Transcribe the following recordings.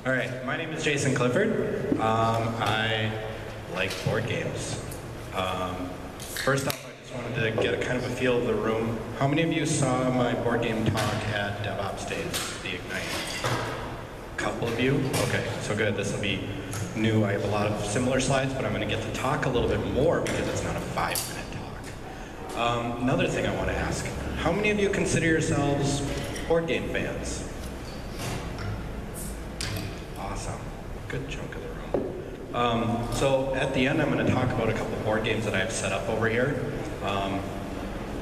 All right, my name is Jason Clifford. I like board games. First off, I just wanted to get a kind of a feel of the room. How many of you saw my board game talk at DevOps Days, the Ignite? A couple of you? Okay, so good. This will be new. I have a lot of similar slides, but I'm going to get to talk a little bit more because it's not a 5-minute talk. Another thing I want to ask, how many of you consider yourselves board game fans? Awesome. Good chunk of the room. So at the end, I'm going to talk about a couple board games that I have set up over here.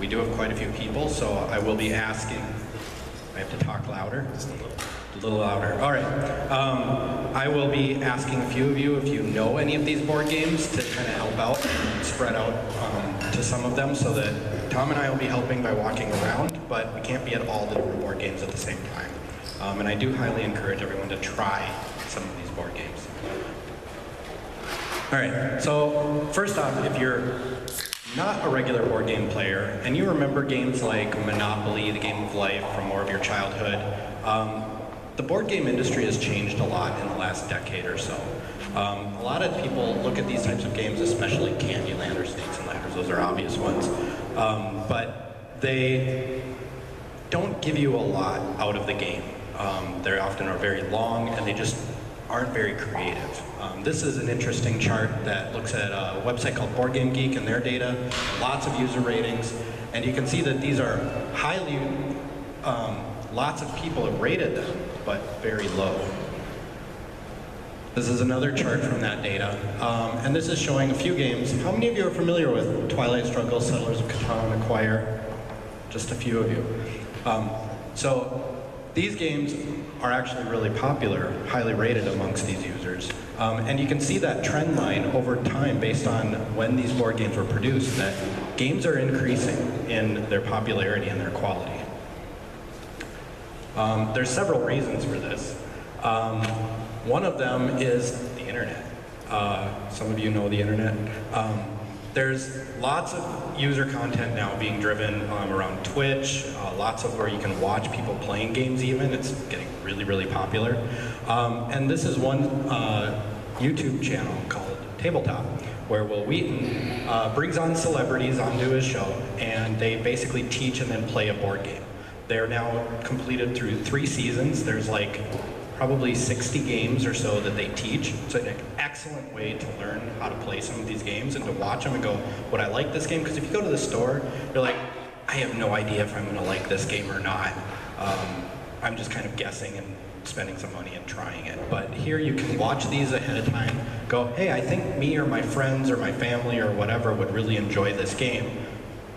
We do have quite a few people, so I will be asking. I have to talk louder? Just a little louder. All right. I will be asking a few of you if you know any of these board games to kind of help out and spread out to some of them so that Tom and I will be helping by walking around, but we can't be at all the different board games at the same time. And I do highly encourage everyone to try some of these board games. All right, so first off, if you're not a regular board game player and you remember games like Monopoly, the Game of Life from more of your childhood, the board game industry has changed a lot in the last decade or so. A lot of people look at these types of games, especially Candyland or Snakes and Ladders, those are obvious ones, but they don't give you a lot out of the game. They often are very long and they just aren't very creative. This is an interesting chart that looks at a website called Board Game Geek and their data, lots of user ratings, and you can see that these are highly, lots of people have rated them, but very low. This is another chart from that data, and this is showing a few games. How many of you are familiar with Twilight Struggle, Settlers of Catan, Acquire? Just a few of you. So these games are actually really popular, highly rated amongst these users. And you can see that trend line over time based on when these board games were produced, that games are increasing in their popularity and their quality. There's several reasons for this. One of them is the internet. Some of you know the internet. There's lots of user content now being driven around Twitch, lots of where you can watch people playing games even. It's getting really, really popular. And this is one YouTube channel called Tabletop, where Will Wheaton brings on celebrities onto his show, and they basically teach and then play a board game. They're now completed through 3 seasons. There's like probably 60 games or so that they teach. It's an excellent way to learn how to play some of these games and to watch them and go, would I like this game? Because if you go to the store, you're like, I have no idea if I'm going to like this game or not. I'm just kind of guessing and spending some money and trying it. But here you can watch these ahead of time, go, hey, I think me or my friends or my family or whatever would really enjoy this game.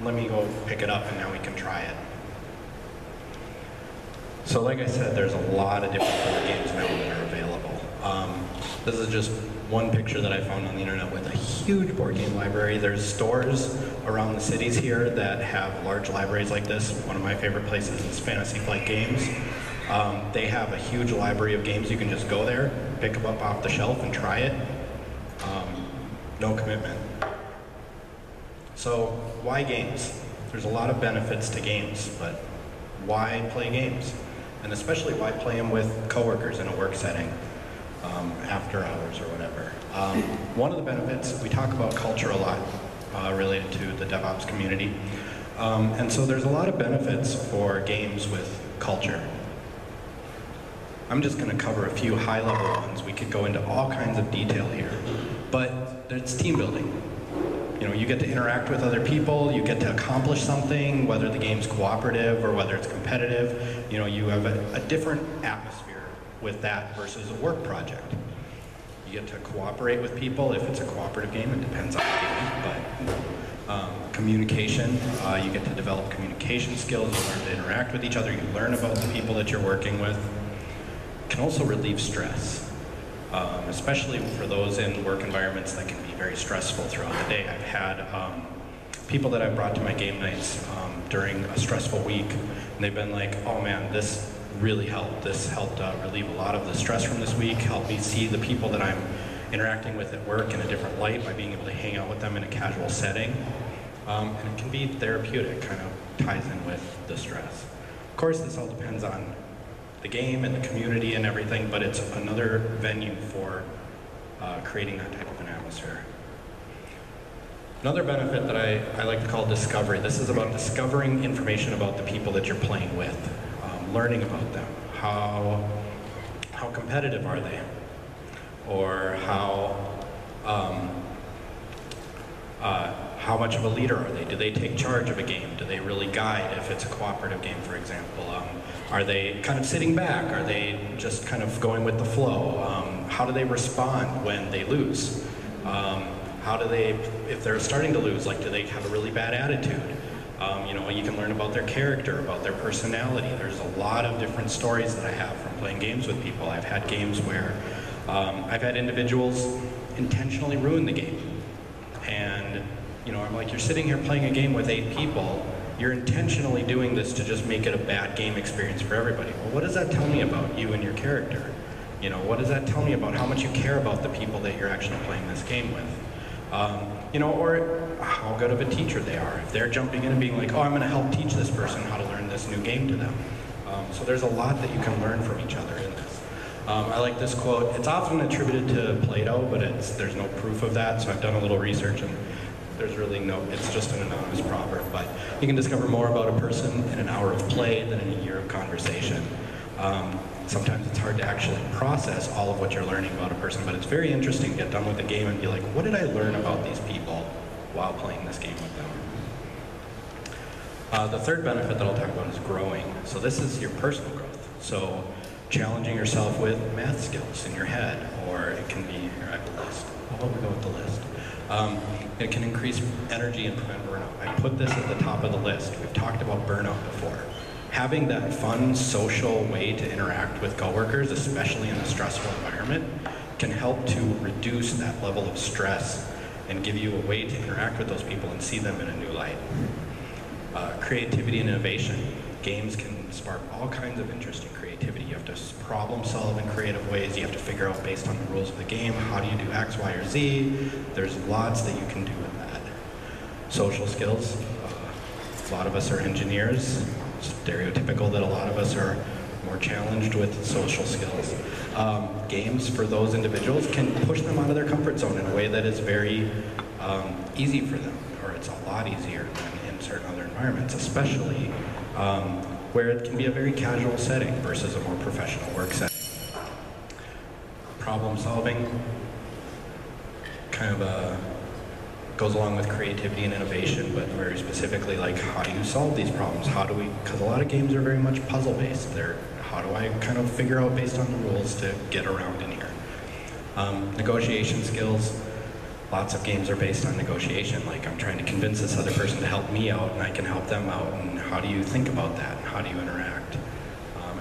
Let me go pick it up and now we can try it. So like I said, there's a lot of different board games now that are available. This is just one picture that I found on the internet with a huge board game library. There's stores around the cities here that have large libraries like this. One of my favorite places is Fantasy Flight Games. They have a huge library of games. You can just go there, pick them up off the shelf and try it. No commitment. So why games? There's a lot of benefits to games, but why play games? And especially why play them with coworkers in a work setting, after hours or whatever. One of the benefits, we talk about culture a lot related to the DevOps community. And so there's a lot of benefits for games with culture. I'm just going to cover a few high-level ones. We could go into all kinds of detail here. But it's team building. You know, you get to interact with other people, you get to accomplish something, whether the game's cooperative or whether it's competitive. You know, you have a different atmosphere with that versus a work project. You get to cooperate with people. If it's a cooperative game, it depends on the game, but communication, you get to develop communication skills, you learn to interact with each other, you learn about the people that you're working with. It can also relieve stress. Especially for those in work environments that can be very stressful throughout the day. I've had people that I've brought to my game nights during a stressful week, and they've been like, oh man, this really helped. This helped relieve a lot of the stress from this week, help me see the people that I'm interacting with at work in a different light by being able to hang out with them in a casual setting. And it can be therapeutic, kind of ties in with the stress. Of course, this all depends on the game and the community and everything, but it's another venue for creating that type of an atmosphere. Another benefit that I like to call discovery. This is about discovering information about the people that you're playing with, learning about them. How competitive are they? Or how much of a leader are they? Do they take charge of a game? Do they really guide if it's a cooperative game, for example? Are they kind of sitting back? Are they just kind of going with the flow? How do they respond when they lose? How do they, if they're starting to lose, like, do they have a really bad attitude? You know, you can learn about their character, about their personality. There's a lot of different stories that I have from playing games with people. I've had games where I've had individuals intentionally ruin the game. And, you know, I'm like, you're sitting here playing a game with 8 people, you're intentionally doing this to just make it a bad game experience for everybody. Well, what does that tell me about you and your character? You know, what does that tell me about how much you care about the people that you're actually playing this game with? You know, or how good of a teacher they are. If they're jumping in and being like, oh, I'm going to help teach this person how to learn this new game to them. So there's a lot that you can learn from each other in this. I like this quote. It's often attributed to Plato, but there's no proof of that, so I've done a little research, and there's really no, it's just an anonymous proverb. But you can discover more about a person in an hour of play than in a year of conversation. Sometimes it's hard to actually process all of what you're learning about a person, but it's very interesting to get done with a game and be like, what did I learn about these people while playing this game with them? The third benefit that I'll talk about is growing. So this is your personal growth. So challenging yourself with math skills in your head, or it can be, here I have a list. How about we go with the list? It can increase energy and prevent burnout. I put this at the top of the list. We've talked about burnout before. Having that fun, social way to interact with coworkers, especially in a stressful environment, can help to reduce that level of stress and give you a way to interact with those people and see them in a new light. Creativity and innovation. Games can spark all kinds of interesting creativity. You have to problem solve in creative ways. You have to figure out, based on the rules of the game, how do you do X, Y, or Z. There's lots that you can do with that. Social skills. A lot of us are engineers. Stereotypical that a lot of us are more challenged with social skills. Games, for those individuals, can push them out of their comfort zone in a way that is very easy for them, or it's a lot easier than in certain other environments, especially where it can be a very casual setting versus a more professional work setting. Problem solving kind of goes along with creativity and innovation, but very specifically, like, how do you solve these problems? How do we, because a lot of games are very much puzzle based. They're, how do I kind of figure out based on the rules to get around in here? Negotiation skills. Lots of games are based on negotiation. Like, I'm trying to convince this other person to help me out, and I can help them out, and how do you think about that? How do you interact?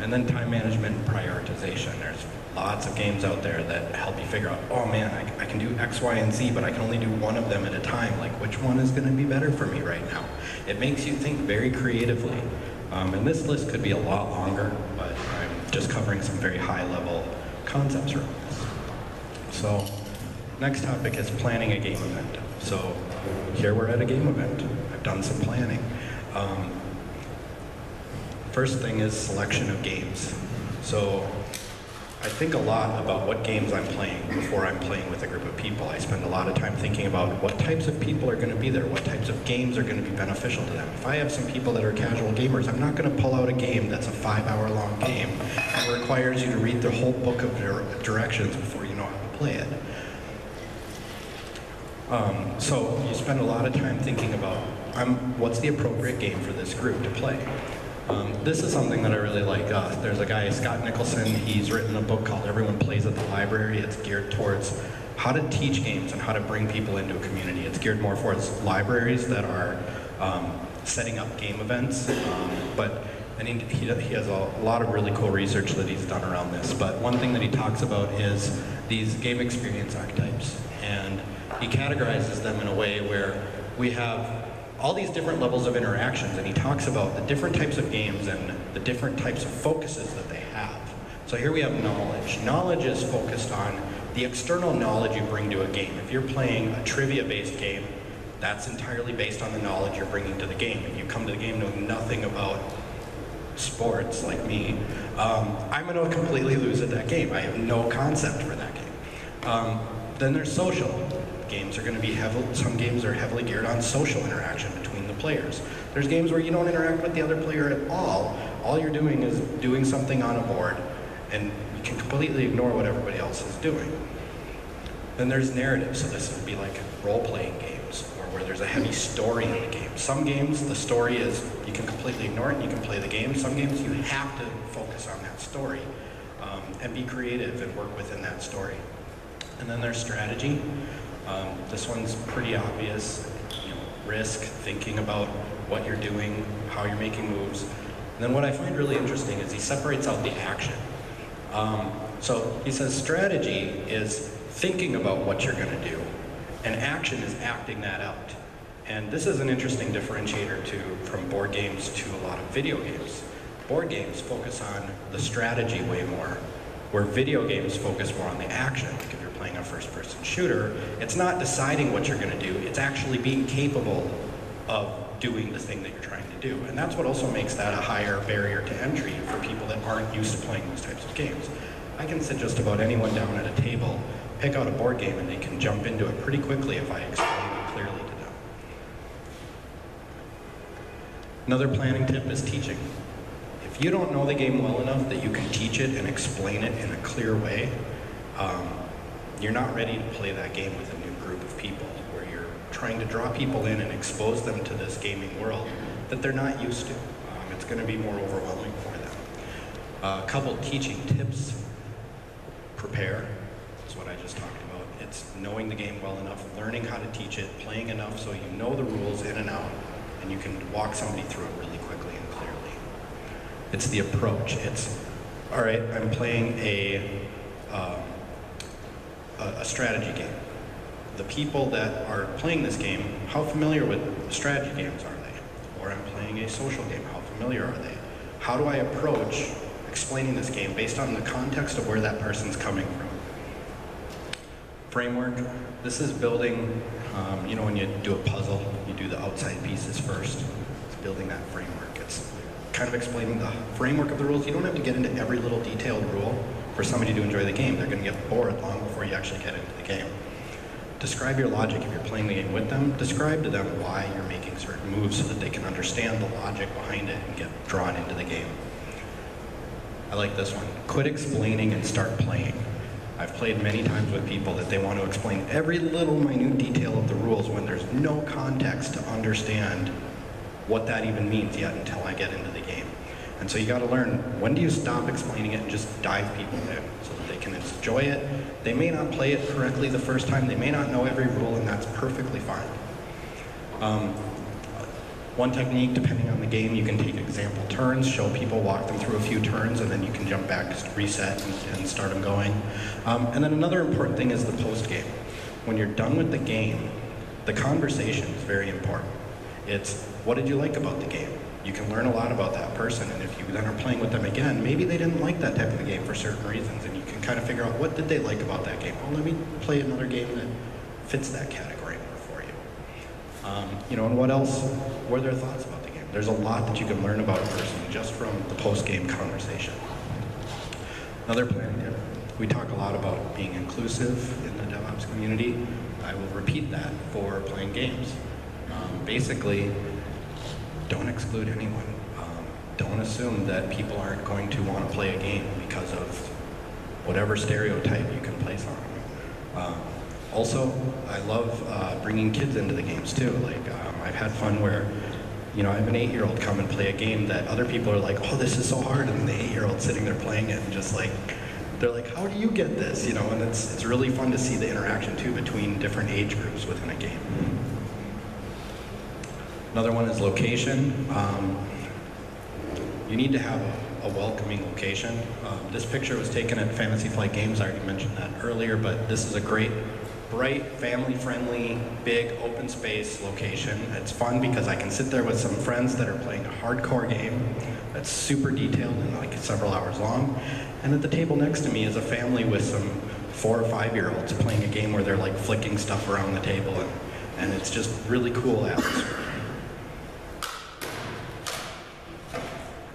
And then time management and prioritization. There's lots of games out there that help you figure out, oh man, I can do X, Y, and Z, but I can only do one of them at a time. Like, which one is going to be better for me right now? It makes you think very creatively. And this list could be a lot longer, but I'm just covering some very high-level concepts around this. So, next topic is planning a game event. So, here we're at a game event. I've done some planning. First thing is selection of games. So, I think a lot about what games I'm playing before I'm playing with a group of people. I spend a lot of time thinking about what types of people are going to be there, what types of games are going to be beneficial to them. If I have some people that are casual gamers, I'm not going to pull out a game that's a 5-hour-long game and requires you to read the whole book of directions before you know how to play it. So you spend a lot of time thinking about what's the appropriate game for this group to play. This is something that I really like. There's a guy, Scott Nicholson, he's written a book called Everyone Plays at the Library. It's geared towards how to teach games and how to bring people into a community. It's geared more towards libraries that are setting up game events, and he has a lot of really cool research that he's done around this. But one thing that he talks about is these game experience archetypes, and he categorizes them in a way where we have all these different levels of interactions, and he talks about the different types of games and the different types of focuses that they have. So here we have knowledge. Knowledge is focused on the external knowledge you bring to a game. If you're playing a trivia-based game, that's entirely based on the knowledge you're bringing to the game. If you come to the game knowing nothing about sports, like me, I'm going to completely lose at that game. I have no concept for that game. Then there's social. Games are going to be some games are heavily geared on social interaction between the players. There's games where you don't interact with the other player at all. All you're doing is doing something on a board, and you can completely ignore what everybody else is doing. Then there's narrative, so this would be like role-playing games, or where there's a heavy story in the game. Some games, the story is, you can completely ignore it and you can play the game. Some games, you have to focus on that story and be creative and work within that story. And then there's strategy. This one's pretty obvious. Risk, thinking about what you're doing, how you're making moves. And then what I find really interesting is he separates out the action. So he says strategy is thinking about what you're going to do, and action is acting that out. And this is an interesting differentiator from board games to a lot of video games. Board games focus on the strategy way more, where video games focus more on the action. Like if you're playing a first-person shooter, it's not deciding what you're going to do, it's actually being capable of doing the thing that you're trying to do. And that's what also makes that a higher barrier to entry for people that aren't used to playing those types of games. I can sit just about anyone down at a table, pick out a board game, and they can jump into it pretty quickly if I explain it clearly to them. Another planning tip is teaching. If you don't know the game well enough that you can teach it and explain it in a clear way, you're not ready to play that game with a new group of people, where you're trying to draw people in and expose them to this gaming world that they're not used to. It's going to be more overwhelming for them. A couple teaching tips. Prepare. That's what I just talked about. It's knowing the game well enough, learning how to teach it, playing enough so you know the rules in and out, and you can walk somebody through it really quickly and clearly. It's the approach. It's, all right, I'm playing a strategy game. The people that are playing this game, how familiar with strategy games are they? Or I'm playing a social game, how familiar are they? How do I approach explaining this game based on the context of where that person's coming from? Framework, this is building, when you do a puzzle, you do the outside pieces first. It's building that framework. It's kind of explaining the framework of the rules. You don't have to get into every little detailed rule for somebody to enjoy the game. They're going to get bored long before you actually get into the game. Describe your logic. If you're playing the game with them, describe to them why you're making certain moves so that they can understand the logic behind it and get drawn into the game. I like this one. Quit explaining and start playing. I've played many times with people that they want to explain every little minute detail of the rules when there's no context to understand what that even means yet until I get into the game. And so you got to learn, when do you stop explaining it and just dive people in so that they can enjoy it. They may not play it correctly the first time, they may not know every rule, and that's perfectly fine. One technique, depending on the game, you can take example turns, show people, walk them through a few turns, and then you can jump back, reset, and start them going. And then another important thing is the post-game. When you're done with the game, the conversation is very important. It's, what did you like about the game? You can learn a lot about that person, and if you then are playing with them again, maybe they didn't like that type of a game for certain reasons, and you can kind of figure out, what did they like about that game? Well, let me play another game that fits that category more for you. And what else? What are their thoughts about the game? There's a lot that you can learn about a person just from the post-game conversation. Another plan tip. We talk a lot about being inclusive in the DevOps community. I will repeat that for playing games. Basically, don't exclude anyone. Don't assume that people aren't going to want to play a game because of whatever stereotype you can place on them. Also, I love bringing kids into the games too. I've had fun where, I have an 8-year-old come and play a game that other people are like, oh, this is so hard, and the 8-year-old sitting there playing it and just they're like, how do you get this? And it's really fun to see the interaction too between different age groups within a game. Another one is location. You need to have a welcoming location. This picture was taken at Fantasy Flight Games. I already mentioned that earlier, but this is a great, bright, family-friendly, big, open space location. It's fun because I can sit there with some friends that are playing a hardcore game that's super detailed and several hours long. And at the table next to me is a family with some 4 or 5-year-olds playing a game where they're flicking stuff around the table, and it's just really cool atmosphere.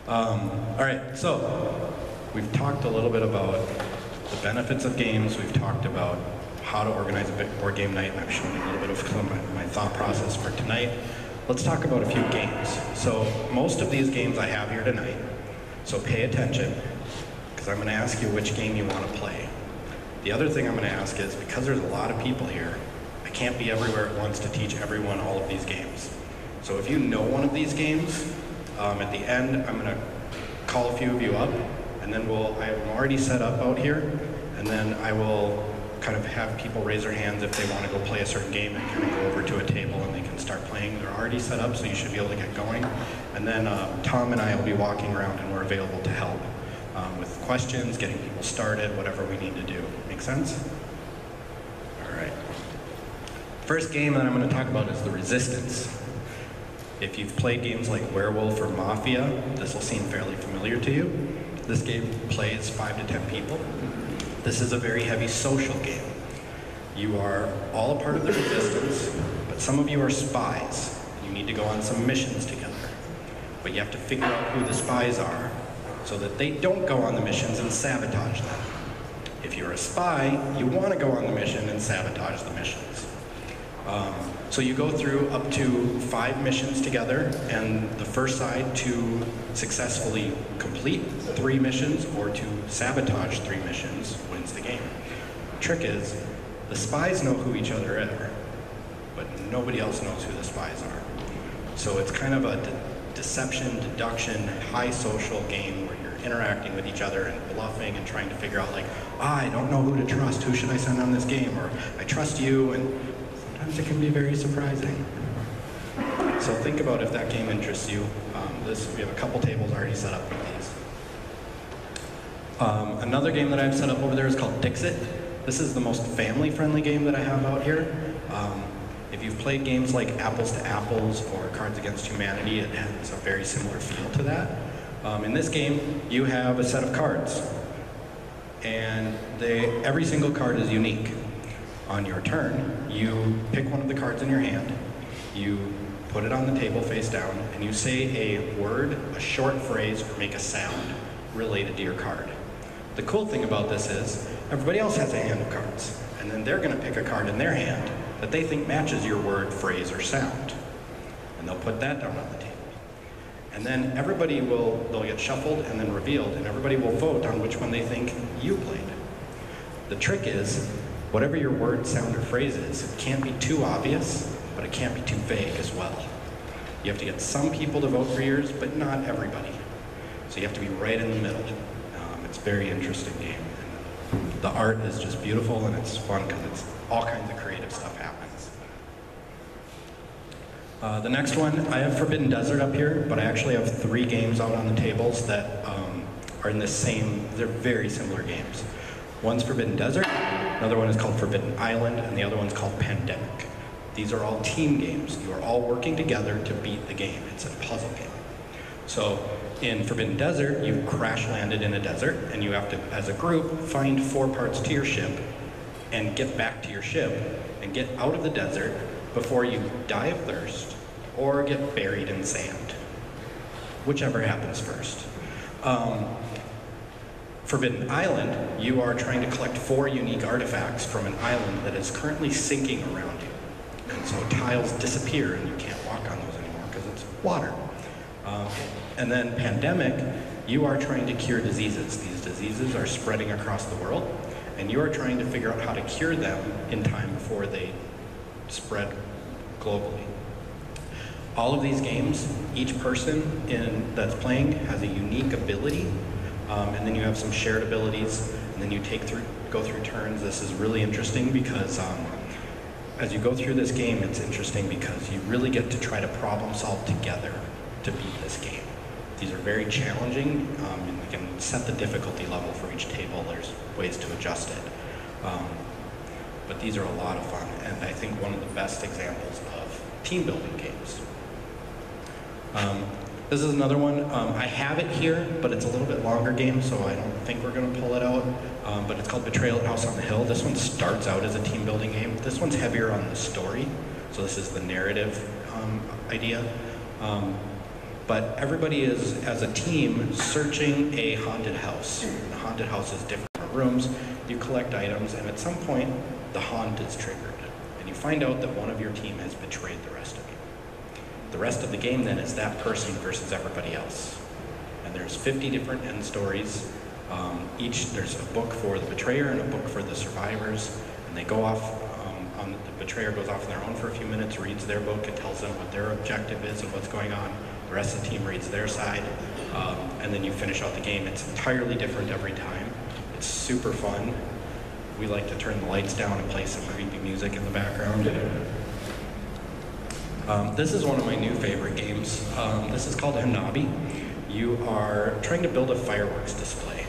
All right, so we've talked a little bit about the benefits of games. We've talked about how to organize a board game night, and I've shown you a little bit of some of my thought process for tonight. Let's talk about a few games. So most of these games I have here tonight, so pay attention, because I'm going to ask you which game you want to play. The other thing I'm going to ask is, because there's a lot of people here, I can't be everywhere at once to teach everyone all of these games. So if you know one of these games, at the end I'm going to call a few of you up, and then I'm already set up out here, and then I will kind of have people raise their hands if they want to go play a certain game and kind of go over to a table and they can start playing. They're already set up, so you should be able to get going. And then Tom and I will be walking around, and we're available to help with questions, getting people started, whatever we need to do. Make sense? All right. First game that I'm going to talk about is the Resistance. If you've played games like Werewolf or Mafia, this will seem fairly familiar to you. This game plays 5 to 10 people. This is a very heavy social game. You are all a part of the Resistance, but some of you are spies. You need to go on some missions together. But you have to figure out who the spies are so that they don't go on the missions and sabotage them. If you're a spy, you want to go on the mission and sabotage the missions. So you go through up to 5 missions together, and the first side to successfully complete 3 missions or to sabotage 3 missions wins the game. The trick is, the spies know who each other are, but nobody else knows who the spies are. So it's kind of a deception, deduction, high social game where you're interacting with each other and bluffing and trying to figure out like, I don't know who to trust, who should I send on this game, or I trust you, and sometimes it can be very surprising. So think about if that game interests you. We have a couple tables already set up with these. Another game that I've set up over there is called Dixit. This is the most family-friendly game that I have out here. If you've played games like Apples to Apples or Cards Against Humanity, it has a very similar feel to that. In this game, you have a set of cards, and every single card is unique. On your turn, you pick one of the cards in your hand, you put it on the table face down, and you say a word, a short phrase, or make a sound related to your card. The cool thing about this is, everybody else has a hand of cards, and then they're going to pick a card in their hand that they think matches your word, phrase, or sound. And they'll put that down on the table. And then they'll get shuffled and then revealed, and everybody will vote on which one they think you played. The trick is, whatever your word, sound, or phrase is, it can't be too obvious, but it can't be too vague as well. You have to get some people to vote for yours, but not everybody. So you have to be right in the middle. It's a very interesting game. And the art is just beautiful, and it's fun because it's all kinds of creative stuff happens. The next one, I have Forbidden Desert up here, but I actually have 3 games out on the tables that are in the same, they're very similar games. One's Forbidden Desert, another one is called Forbidden Island, and the other one's called Pandemic. These are all team games. You are all working together to beat the game. It's a puzzle game. So in Forbidden Desert, you've crash landed in a desert, and you have to, as a group, find 4 parts to your ship and get back to your ship and get out of the desert before you die of thirst or get buried in sand, whichever happens first. Forbidden Island, you are trying to collect 4 unique artifacts from an island that is currently sinking around you. And so tiles disappear and you can't walk on those anymore because it's water. And then Pandemic, you are trying to cure diseases. These diseases are spreading across the world, and you are trying to figure out how to cure them in time before they spread globally. All of these games, each person that's playing has a unique ability, and then you have some shared abilities, and then you go through turns. This is really interesting because as you go through this game, it's interesting because you really get to try to problem solve together to beat this game. These are very challenging, and we can set the difficulty level for each table. There's ways to adjust it. But these are a lot of fun, and I think one of the best examples of team building games. This is another one. I have it here, but it's a little bit longer game, so I don't think we're going to pull it out. But it's called Betrayal at House on the Hill. This one starts out as a team building game. This one's heavier on the story, so this is the narrative idea. But everybody is, as a team, searching a haunted house. And the haunted house is different rooms. You collect items, and at some point, the haunt is triggered. And you find out that one of your team has betrayed the rest of you. The rest of the game then is that person versus everybody else. And there's 50 different end stories. There's a book for the betrayer and a book for the survivors. And they go off, the betrayer goes off on their own for a few minutes, reads their book, and tells them what their objective is and what's going on. The rest of the team reads their side, and then you finish out the game. It's entirely different every time. It's super fun. We like to turn the lights down and play some creepy music in the background. This is one of my new favorite games. This is called Hanabi. You are trying to build a fireworks display.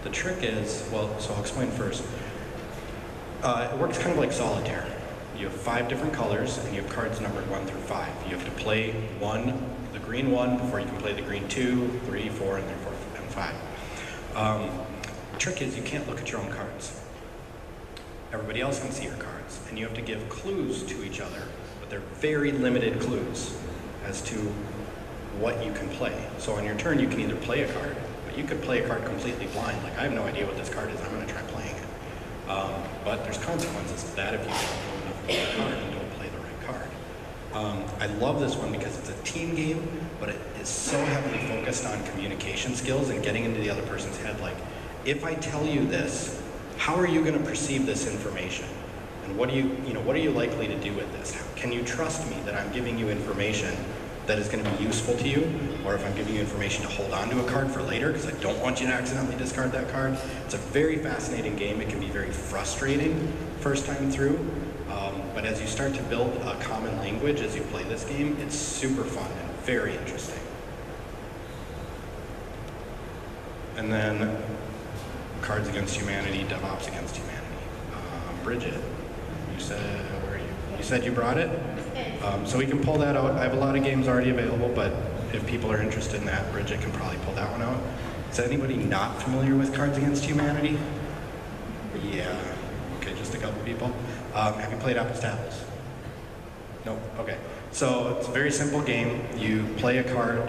The trick is, well, so I'll explain first. It works kind of like solitaire. You have 5 different colors, and you have cards numbered 1 through 5. You have to play the green 1, before you can play the green 2, 3, 4, and then 4 and 5. The trick is you can't look at your own cards. Everybody else can see your cards, and you have to give clues to each other, but they're very limited clues as to what you can play. So on your turn, you can either play a card, but you could play a card completely blind. Like, I have no idea what this card is, I'm going to try playing it. But there's consequences to that if you don't know enough about the card and don't play the right card. I love this one because it's a team game, but it is so heavily focused on communication skills and getting into the other person's head. Like, if I tell you this, how are you going to perceive this information? And what are you likely to do with this? Can you trust me that I'm giving you information that is going to be useful to you, or if I'm giving you information to hold on to a card for later because I don't want you to accidentally discard that card? It's a very fascinating game. It can be very frustrating first time through, but as you start to build a common language as you play this game, it's super fun and very interesting. And then Cards Against Humanity, DevOps Against Humanity. Bridget, you said, where are you? You said you brought it? So we can pull that out. I have a lot of games already available, but if people are interested in that, Bridget can probably pull that one out. Is anybody not familiar with Cards Against Humanity? Yeah, okay, just a couple people. Have you played Apples to Apples? No, okay. So it's a very simple game. You play a card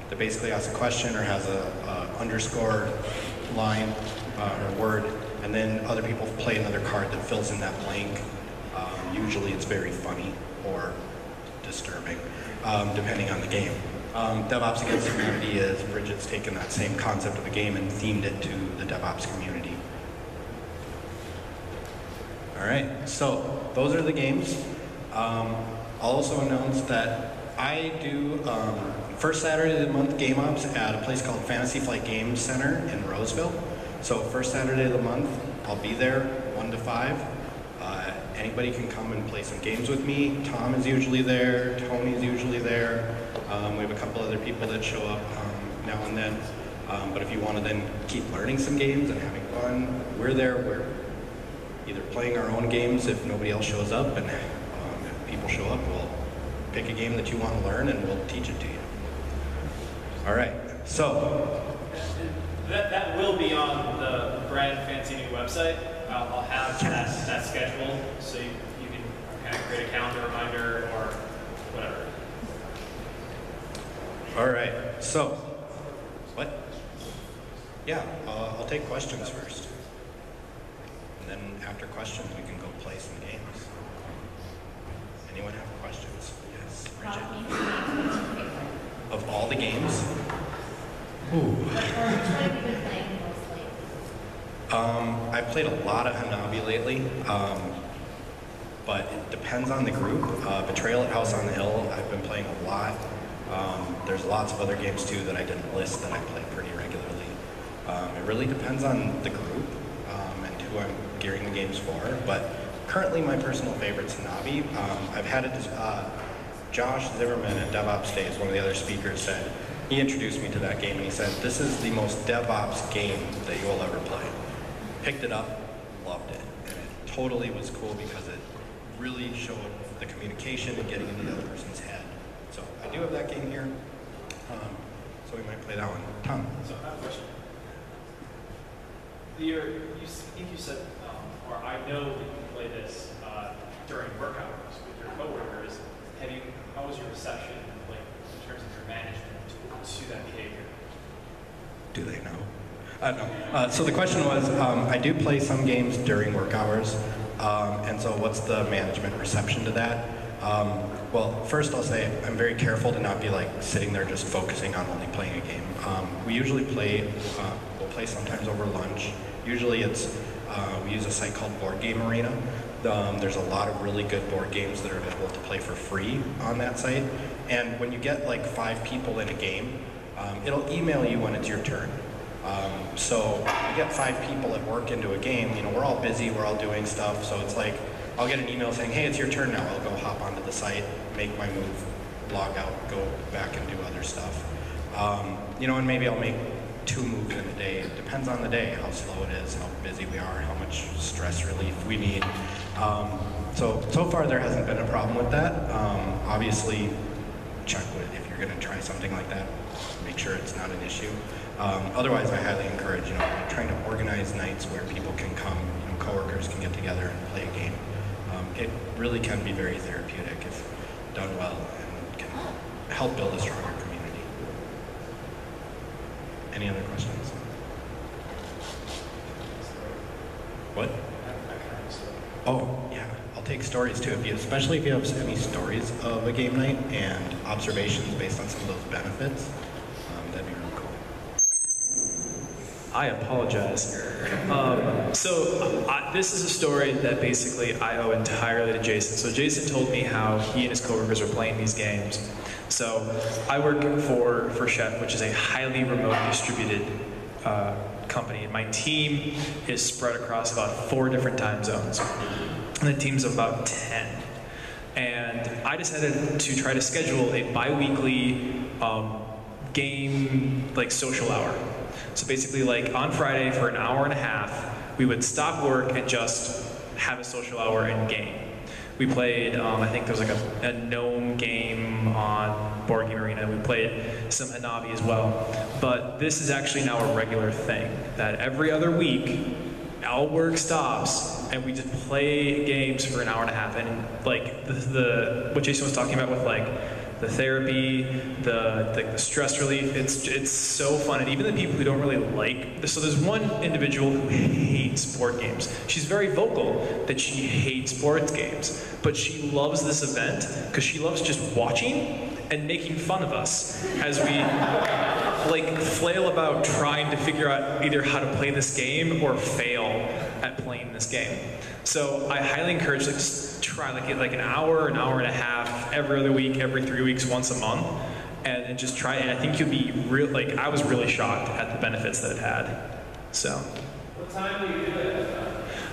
that basically asks a question or has a underscore line or word, and then other people play another card that fills in that blank. Usually it's very funny or disturbing, depending on the game. DevOps Against Humanity is Bridget's taken that same concept of a game and themed it to the DevOps community. All right, so those are the games. I'll also announce that I do first Saturday of the month game ops at a place called Fantasy Flight Games Center in Roseville. So first Saturday of the month, I'll be there 1 to 5. Anybody can come and play some games with me. Tom is usually there, Tony's usually there. We have a couple other people that show up now and then. But if you want to then keep learning some games and having fun, we're there. We're either playing our own games if nobody else shows up, and if people show up, we'll pick a game that you want to learn and we'll teach it to you. All right, so. That will be on the brand fancy new website. I'll have that scheduled so you can kind of create a calendar reminder or whatever. All right, so, what? Yeah, I'll take questions first. And then after questions, we can go play some games. Anyone have questions? Yes, Bridget. Of all the games? Ooh. I've played a lot of Hanabi lately, but it depends on the group. Betrayal at House on the Hill, I've been playing a lot. There's lots of other games too that I didn't list that I play pretty regularly. It really depends on the group and who I'm gearing the games for, but currently my personal favorite's Hanabi. I've had it, Josh Zimmerman at DevOps Days, one of the other speakers, said, he introduced me to that game and he said, this is the most DevOps game that you will ever play. Picked it up, loved it. And it totally was cool because it really showed the communication and getting into the other person's head. So I do have that game here. So we might play that one. Tom. So I have a question. I think you said, or I know that you play this during work hours with your coworkers. How was your reception, like, in terms of your management to that behavior? Do they know? No. So the question was, I do play some games during work hours, and so what's the management reception to that? Well, first I'll say I'm very careful to not be like sitting there just focusing on only playing a game. We usually play, we'll play sometimes over lunch. Usually it's, we use a site called Board Game Arena. There's a lot of really good board games that are available to play for free on that site. And when you get like 5 people in a game, it'll email you when it's your turn. So you get 5 people at work into a game, you know, we're all busy, we're all doing stuff, so it's like, I'll get an email saying, hey, it's your turn now. I'll go hop onto the site, make my move, log out, go back and do other stuff. You know, and maybe I'll make 2 moves in a day. It depends on the day, how slow it is, how busy we are, how much stress relief we need. So far there hasn't been a problem with that. Obviously, check with if you're going to try something like that, make sure it's not an issue. Otherwise, I highly encourage, you know, trying to organize nights where people can come, you know, coworkers can get together and play a game. It really can be very therapeutic if done well and can help build a stronger community. Any other questions? What? Oh, yeah, I'll take stories too. Especially if you have any stories of a game night and observations based on some of those benefits, that'd be really cool. I apologize. This is a story that basically I owe entirely to Jason. So Jason told me how he and his coworkers are playing these games. So I work for Chef, which is a highly remote distributed company. And my team is spread across about 4 different time zones. And the team's of about 10. And I decided to try to schedule a bi-weekly game, like, social hour. So basically, like, on Friday for an hour and a half, we would stop work and just have a social hour and game. We played, I think there was like a gnome game on Board Game Arena. We played some Hanabi as well. But this is actually now a regular thing, that every other week, all work stops and we just play games for an hour and a half. And like what Jason was talking about with like the therapy, the stress relief, it's so fun. And even the people who don't really like, so there's one individual who hates board games. She's very vocal that she hates board games, but she loves this event because she loves just watching and making fun of us as we like flail about trying to figure out either how to play this game or fail at playing this game. So I highly encourage, like, just try like an hour and a half every other week, every 3 weeks, once a month, and just try it. And I think you'll be real. Like, I was really shocked at the benefits that it had. So. What time do you do it?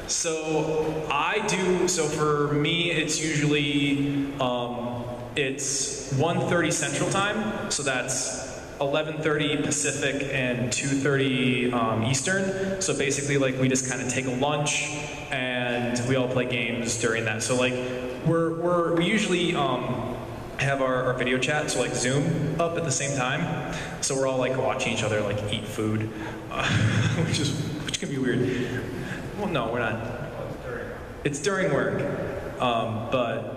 So for me, it's usually it's 1:30 Central Time. So that's 11:30 Pacific and 2:30 Eastern. So basically, like, we just kind of take a lunch and we all play games during that. So like we usually have our video chat, so like Zoom up at the same time. So we're all like watching each other like eat food, which can be weird. Well, no, we're not. It's during work, but.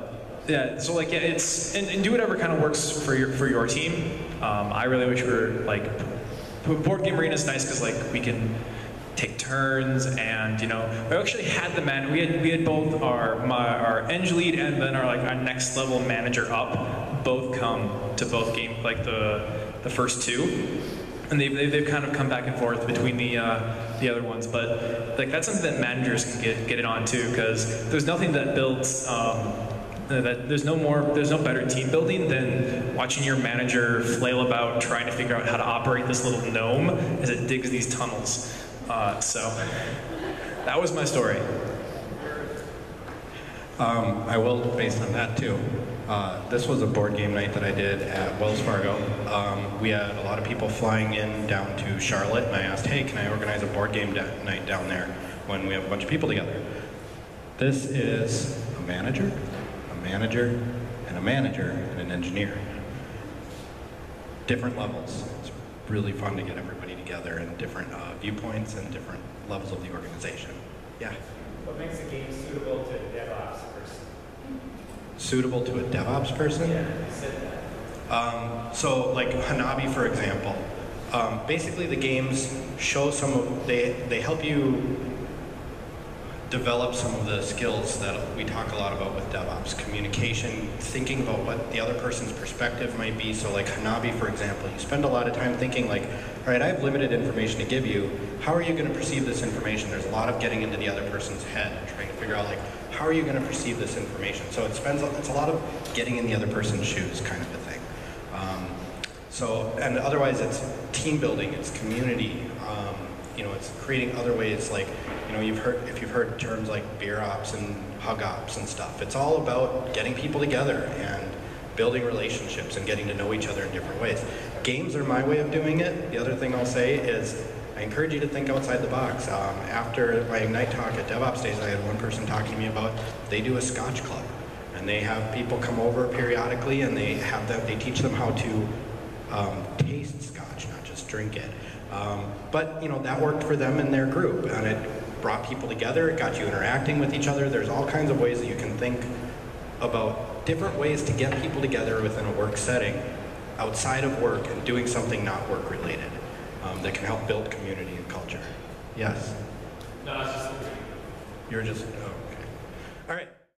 Yeah, so like, yeah, it's, and do whatever kind of works for your team. I really wish we were, like, Board Game Arena is nice because, like, we can take turns and, you know, we actually had we had both our eng lead and then our next level manager up, both come to both games, like the first 2. And they've kind of come back and forth between the other ones, but like that's something that managers can get it on too, because there's nothing that builds there's no better team building than watching your manager flail about trying to figure out how to operate this little gnome as it digs these tunnels. So that was my story. I will, based on that too. This was a board game night that I did at Wells Fargo. We had a lot of people flying in down to Charlotte, and I asked, hey, can I organize a board game night down there when we have a bunch of people together? This is a manager, and a manager, and an engineer. Different levels. It's really fun to get everybody together and different viewpoints and different levels of the organization. Yeah? What makes a game suitable to a DevOps person? Suitable to a DevOps person? Yeah, you said So like Hanabi, for example, basically the games show they help you develop some of the skills that we talk a lot about with DevOps. Communication, thinking about what the other person's perspective might be. So like Hanabi, for example, you spend a lot of time thinking like, all right, I have limited information to give you. How are you going to perceive this information? There's a lot of getting into the other person's head and trying to figure out like, how are you going to perceive this information? So it's a lot of getting in the other person's shoes kind of a thing. And otherwise it's team building, it's community, it's creating other ways like, if you've heard terms like beer ops and hug ops and stuff, it's all about getting people together and building relationships and getting to know each other in different ways. Games are my way of doing it. The other thing I'll say is I encourage you to think outside the box. After my Ignite talk at DevOps Days, I had one person talking to me about they do a Scotch club. And they have people come over periodically and they teach them how to taste Scotch, not just drink it. But that worked for them and their group, and it brought people together, it got you interacting with each other. There's all kinds of ways that you can think about different ways to get people together within a work setting, outside of work, and doing something not work related that can help build community and culture. Yes? No, it's just... You're just, oh, okay. All right.